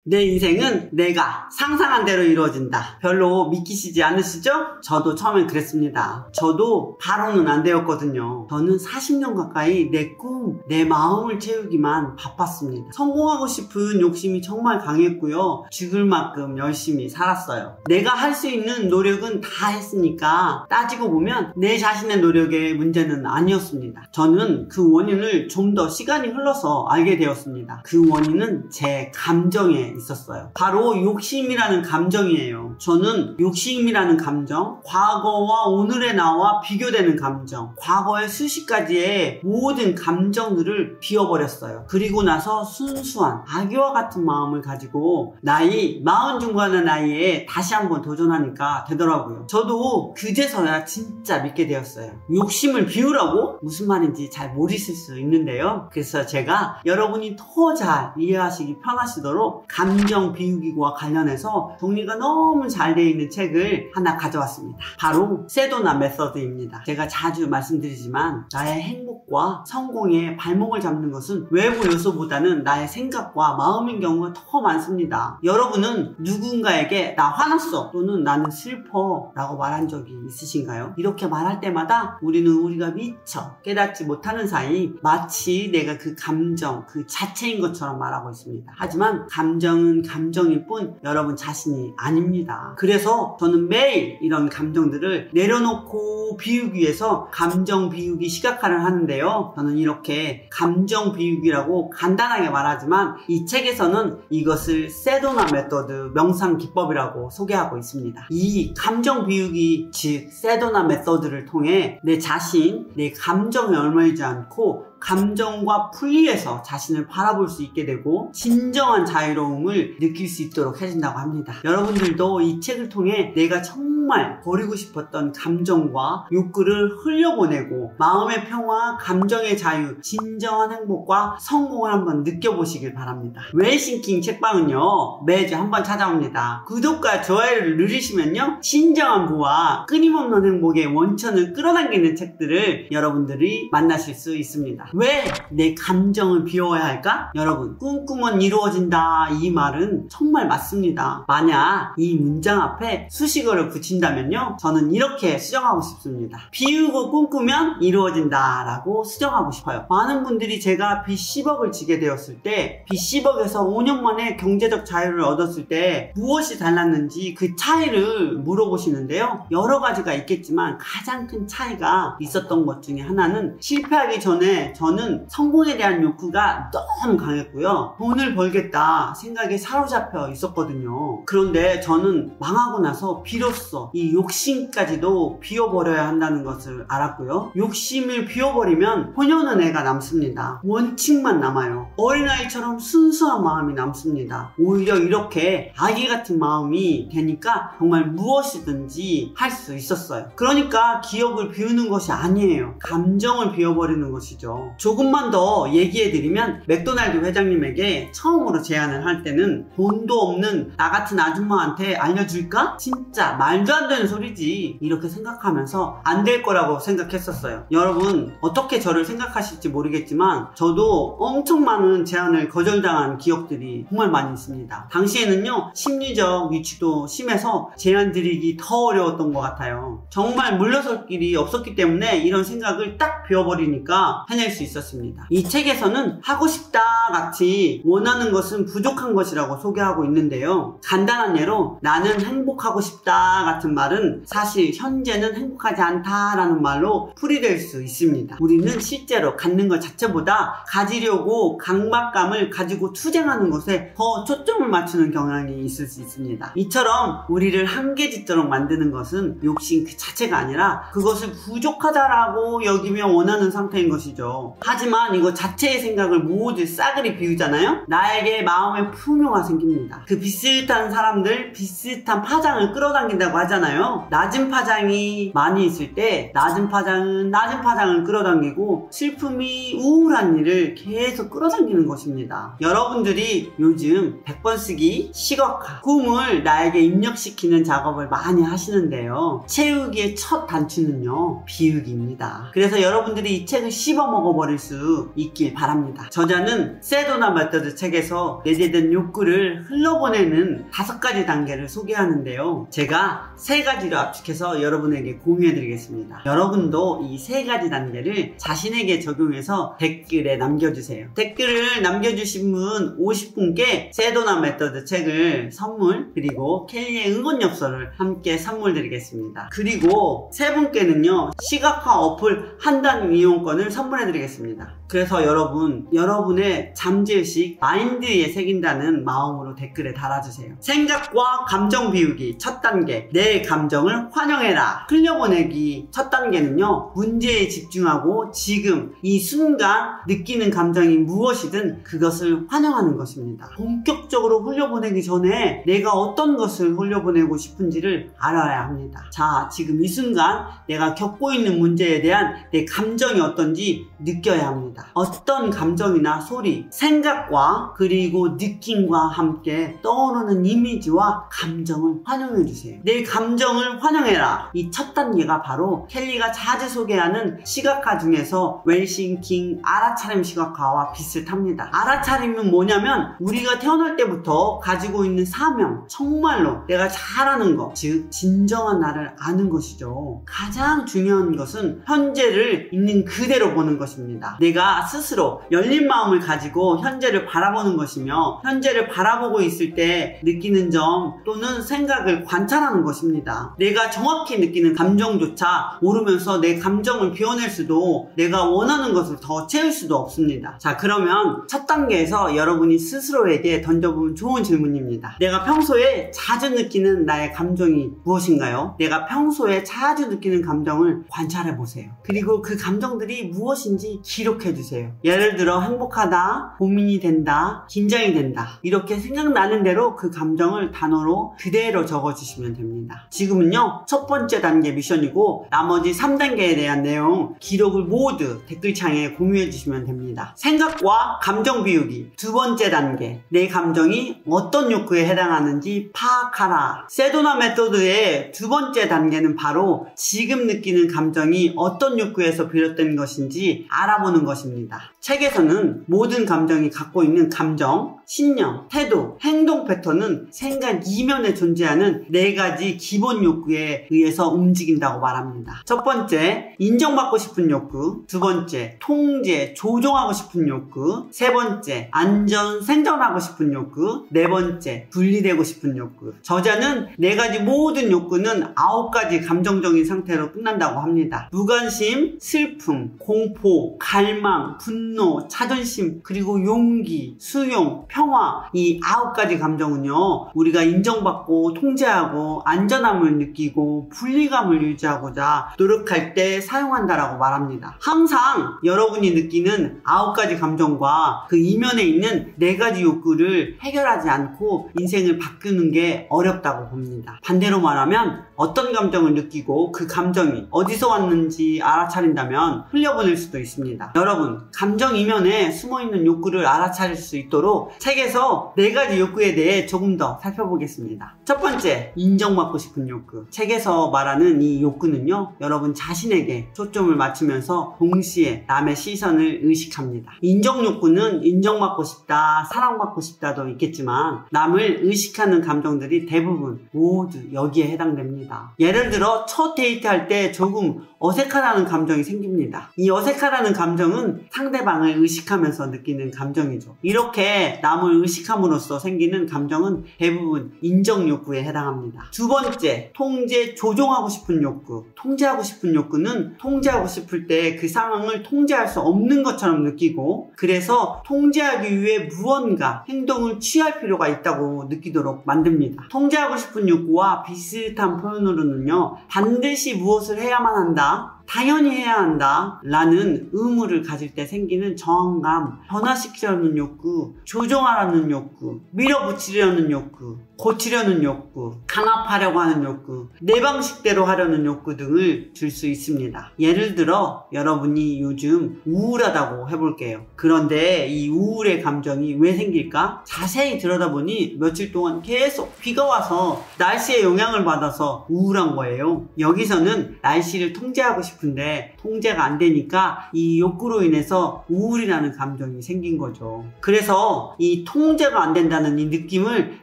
내 인생은 내가 상상한 대로 이루어진다. 별로 믿기시지 않으시죠? 저도 처음엔 그랬습니다. 저도 바로는 안 되었거든요. 저는 40년 가까이 내 꿈, 내 마음을 채우기만 바빴습니다. 성공하고 싶은 욕심이 정말 강했고요. 죽을 만큼 열심히 살았어요. 내가 할 수 있는 노력은 다 했으니까 따지고 보면 내 자신의 노력의 문제는 아니었습니다. 저는 그 원인을 좀 더 시간이 흘러서 알게 되었습니다. 그 원인은 제 감정에 있었어요. 바로 욕심이라는 감정이에요. 저는 욕심이라는 감정, 과거와 오늘의 나와 비교되는 감정, 과거의 수십 가지의 모든 감정들을 비워버렸어요. 그리고 나서 순수한 아기와 같은 마음을 가지고 나이 40 중반의 나이에 다시 한번 도전하니까 되더라고요. 저도 그제서야 진짜 믿게 되었어요. 욕심을 비우라고? 무슨 말인지 잘 모르실 수 있는데요. 그래서 제가 여러분이 더 잘 이해하시기 편하시도록 감정 비우기와 관련해서 정리가 너무 잘 되어 있는 책을 하나 가져왔습니다. 바로 세도나 메서드입니다. 제가 자주 말씀드리지만 나의 행복과 성공에 발목을 잡는 것은 외부 요소보다는 나의 생각과 마음인 경우가 더 많습니다. 여러분은 누군가에게 나 화났어 또는 나는 슬퍼 라고 말한 적이 있으신가요? 이렇게 말할 때마다 우리가 미처 깨닫지 못하는 사이 마치 내가 그 감정 그 자체인 것처럼 말하고 있습니다. 하지만 감정은 감정일 뿐 여러분 자신이 아닙니다. 그래서 저는 매일 이런 감정들을 내려놓고 비우기 위해서 감정 비우기 시각화를 하는데요. 저는 이렇게 감정 비우기라고 간단하게 말하지만 이 책에서는 이것을 세도나 메서드 명상 기법이라고 소개하고 있습니다. 이 감정 비우기 즉 세도나 메서드를 통해 내 자신, 내 감정에 얽매이지 않고 감정과 분리해서 자신을 바라볼 수 있게 되고 진정한 자유로움을 느낄 수 있도록 해준다고 합니다. 여러분들도 이 책을 통해 내가 정말 버리고 싶었던 감정과 욕구를 흘려보내고 마음의 평화, 감정의 자유, 진정한 행복과 성공을 한번 느껴보시길 바랍니다. 웰싱킹 책방은요 매주 한번 찾아옵니다. 구독과 좋아요를 누르시면요 진정한 부와 끊임없는 행복의 원천을 끌어당기는 책들을 여러분들이 만나실 수 있습니다. 왜 내 감정을 비워야 할까? 여러분 꿈꾸면 이루어진다 이 말은 정말 맞습니다. 만약 이 문장 앞에 수식어를 붙인다면요 저는 이렇게 수정하고 싶습니다. 비우고 꿈꾸면 이루어진다 라고 수정하고 싶어요. 많은 분들이 제가 빚 10억을 지게 되었을 때 빚 10억에서 5년 만에 경제적 자유를 얻었을 때 무엇이 달랐는지 그 차이를 물어보시는데요. 여러 가지가 있겠지만 가장 큰 차이가 있었던 것 중에 하나는 실패하기 전에 저는 성공에 대한 욕구가 너무 강했고요. 돈을 벌겠다 생각에 사로잡혀 있었거든요. 그런데 저는 망하고 나서 비로소 이 욕심까지도 비워버려야 한다는 것을 알았고요. 욕심을 비워버리면 본연의 애가 남습니다. 원칙만 남아요. 어린아이처럼 순수한 마음이 남습니다. 오히려 이렇게 아기 같은 마음이 되니까 정말 무엇이든지 할 수 있었어요. 그러니까 기억을 비우는 것이 아니에요. 감정을 비워버리는 것이죠. 조금만 더 얘기해드리면 맥도날드 회장님에게 처음으로 제안을 할 때는 돈도 없는 나 같은 아줌마한테 알려줄까? 진짜 말도 안 되는 소리지 이렇게 생각하면서 안 될 거라고 생각했었어요. 여러분 어떻게 저를 생각하실지 모르겠지만 저도 엄청 많은 제안을 거절당한 기억들이 정말 많이 있습니다. 당시에는요 심리적 위축도 심해서 제안 드리기 더 어려웠던 것 같아요. 정말 물러설 길이 없었기 때문에 이런 생각을 딱 비워버리니까 해낼 수 있었습니다. 이 책에서는 하고 싶다 같이 원하는 것은 부족한 것이라고 소개하고 있는데요. 간단한 예로 나는 행복하고 싶다 같은 말은 사실 현재는 행복하지 않다라는 말로 풀이될 수 있습니다. 우리는 실제로 갖는 것 자체보다 가지려고 강박감을 가지고 투쟁하는 것에 더 초점을 맞추는 경향이 있을 수 있습니다. 이처럼 우리를 한계짓도록 만드는 것은 욕심 그 자체가 아니라 그것을 부족하다라고 여기며 원하는 상태인 것이죠. 하지만 이거 자체의 생각을 모두 싸그리 비우잖아요. 나에게 마음의 풍요가 생깁니다. 그 비슷한 사람들 비슷한 파장을 끌어당긴다고 하잖아요. 낮은 파장이 많이 있을 때 낮은 파장은 낮은 파장을 끌어당기고 슬픔이 우울한 일을 계속 끌어당기는 것입니다. 여러분들이 요즘 100번 쓰기 시각화 꿈을 나에게 입력시키는 작업을 많이 하시는데요. 채우기의 첫 단추는요 비우기입니다. 그래서 여러분들이 이 책을 씹어 먹어 지워버릴 수 있길 바랍니다. 저자는 세도나 메서드 책에서 내재된 욕구를 흘러보내는 5가지 단계를 소개하는데요. 제가 3가지로 압축해서 여러분에게 공유해드리겠습니다. 여러분도 이 3가지 단계를 자신에게 적용해서 댓글에 남겨주세요. 댓글을 남겨주신 분 50분께 세도나 메서드 책을 선물, 그리고 켈리의 응원엽서를 함께 선물 드리겠습니다. 그리고 3분께는요 시각화 어플 한 달 이용권을 선물해 드리겠습니다. 그래서 여러분의 잠재의식 마인드에 새긴다는 마음으로 댓글에 달아주세요. 생각과 감정 비우기 첫 단계, 내 감정을 환영해라. 흘려보내기 첫 단계는요, 문제에 집중하고 지금 이 순간 느끼는 감정이 무엇이든 그것을 환영하는 것입니다. 본격적으로 흘려보내기 전에 내가 어떤 것을 흘려보내고 싶은지를 알아야 합니다. 자, 지금 이 순간 내가 겪고 있는 문제에 대한 내 감정이 어떤지 느껴야 합니다. 어떤 감정이나 소리, 생각과 그리고 느낌과 함께 떠오르는 이미지와 감정을 환영해주세요. 내 감정을 환영해라. 이 첫 단계가 바로 켈리가 자주 소개하는 시각화 중에서 웰싱킹 알아차림 시각화와 비슷합니다. 알아차림은 뭐냐면 우리가 태어날 때부터 가지고 있는 사명, 정말로 내가 잘하는 것, 즉 진정한 나를 아는 것이죠. 가장 중요한 것은 현재를 있는 그대로 보는 것입니다. 내가 스스로 열린 마음을 가지고 현재를 바라보는 것이며, 현재를 바라보고 있을 때 느끼는 점 또는 생각을 관찰하는 것입니다. 내가 정확히 느끼는 감정조차 모르면서 내 감정을 비워낼 수도, 내가 원하는 것을 더 채울 수도 없습니다. 자, 그러면 첫 단계에서 여러분이 스스로에게 던져보면 좋은 질문입니다. 내가 평소에 자주 느끼는 나의 감정이 무엇인가요? 내가 평소에 자주 느끼는 감정을 관찰해보세요. 그리고 그 감정들이 무엇인지 기록해주세요. 예를 들어 행복하다, 고민이 된다, 긴장이 된다, 이렇게 생각나는 대로 그 감정을 단어로 그대로 적어주시면 됩니다. 지금은요 첫 번째 단계 미션이고, 나머지 3단계에 대한 내용 기록을 모두 댓글창에 공유해 주시면 됩니다. 생각과 감정 비우기 두 번째 단계, 내 감정이 어떤 욕구에 해당하는지 파악하라. 세도나 메소드의 두 번째 단계는 바로 지금 느끼는 감정이 어떤 욕구에서 비롯된 것인지 알아보는 것입니다. 책에서는 모든 감정이 갖고 있는 감정, 신념, 태도, 행동 패턴은 생각 이면에 존재하는 4가지 기본 욕구에 의해서 움직인다고 말합니다. 첫 번째, 인정받고 싶은 욕구. 두 번째, 통제, 조종하고 싶은 욕구. 세 번째, 안전, 생존하고 싶은 욕구. 네 번째, 분리되고 싶은 욕구. 저자는 4가지 모든 욕구는 9가지 감정적인 상태로 끝난다고 합니다. 무관심, 슬픔, 공포, 갈망, 분노, 자존심, 그리고 용기, 수용, 평화, 이 9가지 감정은요, 우리가 인정받고 통제하고 안전함을 느끼고 분리감을 유지하고자 노력할 때 사용한다라고 말합니다. 항상 여러분이 느끼는 9가지 감정과 그 이면에 있는 4가지 욕구를 해결하지 않고 인생을 바꾸는 게 어렵다고 봅니다. 반대로 말하면 어떤 감정을 느끼고 그 감정이 어디서 왔는지 알아차린다면 흘려보낼 수도 있습니다. 여러분, 감정 이면에 숨어있는 욕구를 알아차릴 수 있도록 책에서 4가지 욕구에 대해 조금 더 살펴보겠습니다. 첫 번째, 인정받고 싶은 욕구. 책에서 말하는 이 욕구는요, 여러분 자신에게 초점을 맞추면서 동시에 남의 시선을 의식합니다. 인정 욕구는 인정받고 싶다, 사랑받고 싶다도 있겠지만 남을 의식하는 감정들이 대부분 모두 여기에 해당됩니다. 예를 들어 첫 데이트할 때 조금 어색하다는 감정이 생깁니다. 이 어색하다는 감정은 상대방을 의식하면서 느끼는 감정이죠. 이렇게 남을 의식함으로써 생기는 감정은 대부분 인정 욕구에 해당합니다. 두 번째, 통제, 조종하고 싶은 욕구. 통제하고 싶은 욕구는 통제하고 싶을 때 그 상황을 통제할 수 없는 것처럼 느끼고, 그래서 통제하기 위해 무언가 행동을 취할 필요가 있다고 느끼도록 만듭니다. 통제하고 싶은 욕구와 비슷한 표현으로는요, 반드시 무엇을 해야만 한다, 당연히 해야 한다 라는 의무를 가질 때 생기는 저항감, 변화시키려는 욕구, 조종하라는 욕구, 밀어붙이려는 욕구, 고치려는 욕구, 강압하려고 하는 욕구, 내 방식대로 하려는 욕구 등을 줄 수 있습니다. 예를 들어 여러분이 요즘 우울하다고 해볼게요. 그런데 이 우울의 감정이 왜 생길까? 자세히 들여다보니 며칠 동안 계속 비가 와서 날씨에 영향을 받아서 우울한 거예요. 여기서는 날씨를 통제하고 싶은데 통제가 안 되니까 이 욕구로 인해서 우울이라는 감정이 생긴 거죠. 그래서 이 통제가 안 된다는 이 느낌을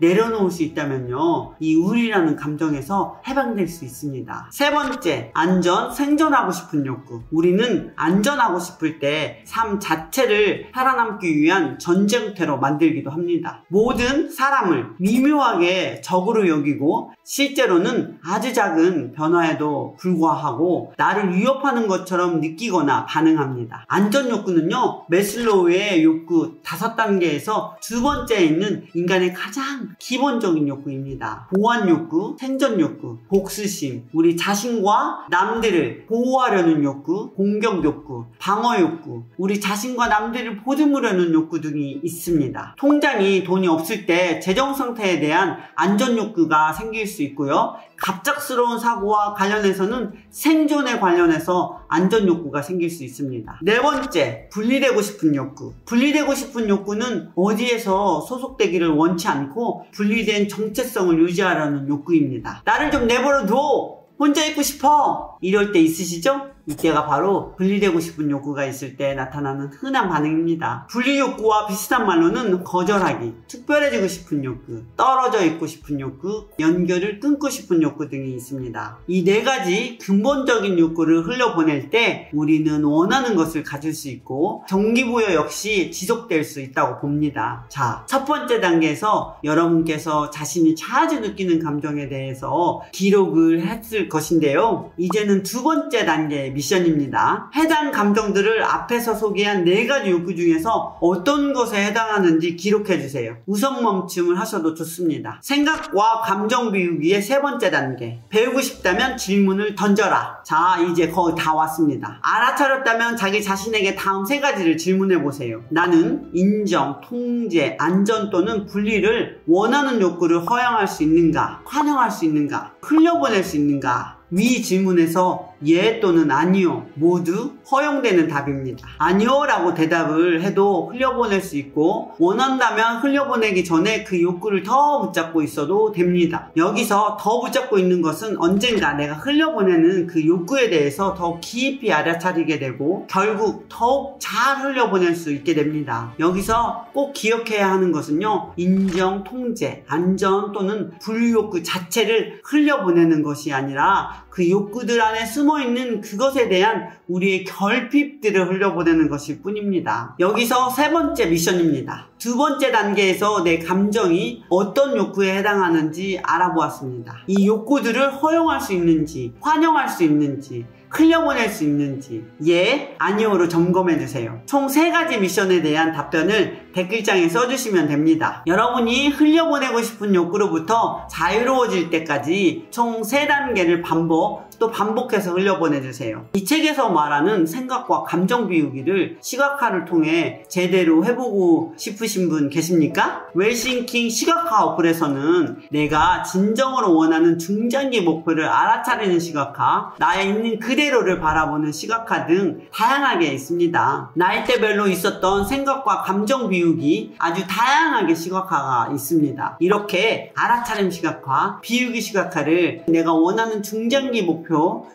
내려놓을 수 있다면요, 이 우울이라는 감정에서 해방될 수 있습니다. 세 번째, 안전, 생존하고 싶은 욕구. 우리는 안전하고 싶을 때 삶 자체를 살아남기 위한 전쟁터로 만들기도 합니다. 모든 사람을 미묘하게 적으로 여기고 실제로는 아주 작은 변화에도 불과하고 나를 위협하는 것처럼 느끼거나 반응합니다. 안전 욕구는요, 매슬로우의 욕구 5단계에서 두 번째에 있는 인간의 가장 기본적인 욕구입니다. 보안 욕구, 생존 욕구, 복수심, 우리 자신과 남들을 보호하려는 욕구, 공격 욕구, 방어 욕구, 우리 자신과 남들을 보듬으려는 욕구 등이 있습니다. 통장이 돈이 없을 때 재정 상태에 대한 안전 욕구가 생길 수 있고요. 갑작스러운 사고와 관련해서는 생존에 관련해서 안전 욕구가 생길 수 있습니다. 네 번째, 분리되고 싶은 욕구. 분리되고 싶은 욕구는 어디에서 소속되기를 원치 않고 분리된 정체성을 유지하려는 욕구입니다. 나를 좀 내버려둬! 혼자 있고 싶어! 이럴 때 있으시죠? 이때가 바로 분리되고 싶은 욕구가 있을 때 나타나는 흔한 반응입니다. 분리 욕구와 비슷한 말로는 거절하기, 특별해지고 싶은 욕구, 떨어져 있고 싶은 욕구, 연결을 끊고 싶은 욕구 등이 있습니다. 이 네 가지 근본적인 욕구를 흘려보낼 때 우리는 원하는 것을 가질 수 있고 동기부여 역시 지속될 수 있다고 봅니다. 자, 첫 번째 단계에서 여러분께서 자신이 자주 느끼는 감정에 대해서 기록을 했을 것인데요. 이제는 두 번째 단계 미션입니다. 해당 감정들을 앞에서 소개한 4가지 욕구 중에서 어떤 것에 해당하는지 기록해주세요. 우선 멈춤을 하셔도 좋습니다. 생각과 감정 비우기의 세 번째 단계. 배우고 싶다면 질문을 던져라. 자, 이제 거의 다 왔습니다. 알아차렸다면 자기 자신에게 다음 3가지를 질문해보세요. 나는 인정, 통제, 안전 또는 분리를 원하는 욕구를 허용할 수 있는가? 환영할 수 있는가? 흘려보낼 수 있는가? 위 질문에서 예 또는 아니요 모두 허용되는 답입니다. 아니요 라고 대답을 해도 흘려보낼 수 있고 원한다면 흘려보내기 전에 그 욕구를 더 붙잡고 있어도 됩니다. 여기서 더 붙잡고 있는 것은 언젠가 내가 흘려보내는 그 욕구에 대해서 더 깊이 알아차리게 되고 결국 더욱 잘 흘려보낼 수 있게 됩니다. 여기서 꼭 기억해야 하는 것은요, 인정, 통제, 안전 또는 분리 욕구 자체를 흘려보내는 것이 아니라 그 욕구들 안에 숨어있는 그것에 대한 우리의 결핍들을 흘려보내는 것일 뿐입니다. 여기서 세 번째 미션입니다. 두 번째 단계에서 내 감정이 어떤 욕구에 해당하는지 알아보았습니다. 이 욕구들을 허용할 수 있는지, 환영할 수 있는지, 흘려보낼 수 있는지 예, 아니오로 점검해주세요. 총 3가지 미션에 대한 답변을 댓글장에 써주시면 됩니다. 여러분이 흘려보내고 싶은 욕구로부터 자유로워질 때까지 총 3단계를 또 반복해서 흘려보내주세요. 이 책에서 말하는 생각과 감정 비우기를 시각화를 통해 제대로 해보고 싶으신 분 계십니까? 웰싱킹 시각화 어플에서는 내가 진정으로 원하는 중장기 목표를 알아차리는 시각화, 나의 있는 그대로를 바라보는 시각화 등 다양하게 있습니다. 나이대별로 있었던 생각과 감정 비우기 아주 다양하게 시각화가 있습니다. 이렇게 알아차림 시각화, 비우기 시각화를 내가 원하는 중장기 목표,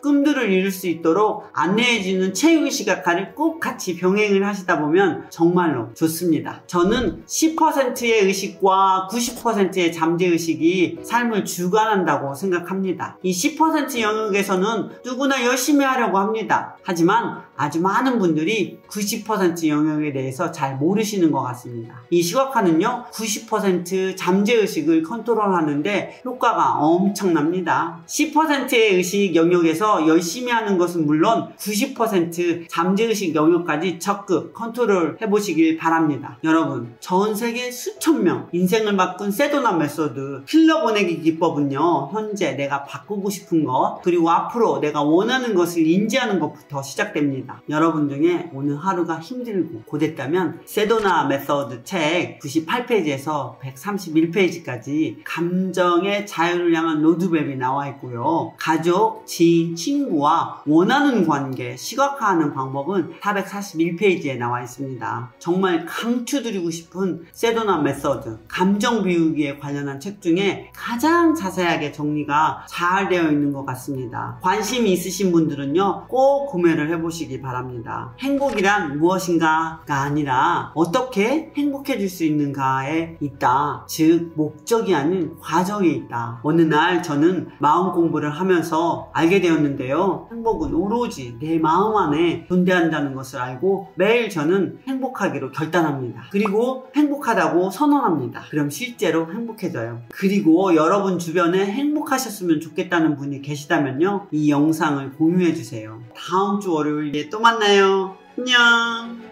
꿈들을 이룰 수 있도록 안내해주는 체육의 시각화를 꼭 같이 병행을 하시다 보면 정말로 좋습니다. 저는 10%의 의식과 90%의 잠재의식이 삶을 주관한다고 생각합니다. 이 10% 영역에서는 누구나 열심히 하려고 합니다. 하지만 아주 많은 분들이 90% 영역에 대해서 잘 모르시는 것 같습니다. 이 시각화는요, 90% 잠재의식을 컨트롤하는데 효과가 엄청납니다. 10%의 의식 영역에서 열심히 하는 것은 물론 90% 잠재의식 영역까지 적극 컨트롤 해보시길 바랍니다. 여러분, 전 세계 수천 명 인생을 바꾼 세도나 메소드 흘려보내기 기법은요, 현재 내가 바꾸고 싶은 것 그리고 앞으로 내가 원하는 것을 인지하는 것부터 시작됩니다. 여러분 중에 오늘 하루가 힘들고 고됐다면 세도나 메소드 메서드 책 98페이지에서 131페이지까지 감정의 자유를 향한 로드맵이 나와 있고요. 가족, 지인, 친구와 원하는 관계 시각화하는 방법은 441페이지에 나와 있습니다. 정말 강추드리고 싶은 세도나 메서드, 감정 비우기에 관련한 책 중에 가장 자세하게 정리가 잘 되어 있는 것 같습니다. 관심이 있으신 분들은요, 꼭 구매를 해보시기 바랍니다. 행복이란 무엇인가가 아니라 어떻게 행복해질 수 있는가에 있다. 즉 목적이 아닌 과정에 있다. 어느 날 저는 마음 공부를 하면서 알게 되었는데요. 행복은 오로지 내 마음 안에 존재한다는 것을 알고 매일 저는 행복하기로 결단합니다. 그리고 행복하다고 선언합니다. 그럼 실제로 행복해져요. 그리고 여러분 주변에 행복하셨으면 좋겠다는 분이 계시다면요, 이 영상을 공유해주세요. 다음 주 월요일에 또 만나요. 안녕.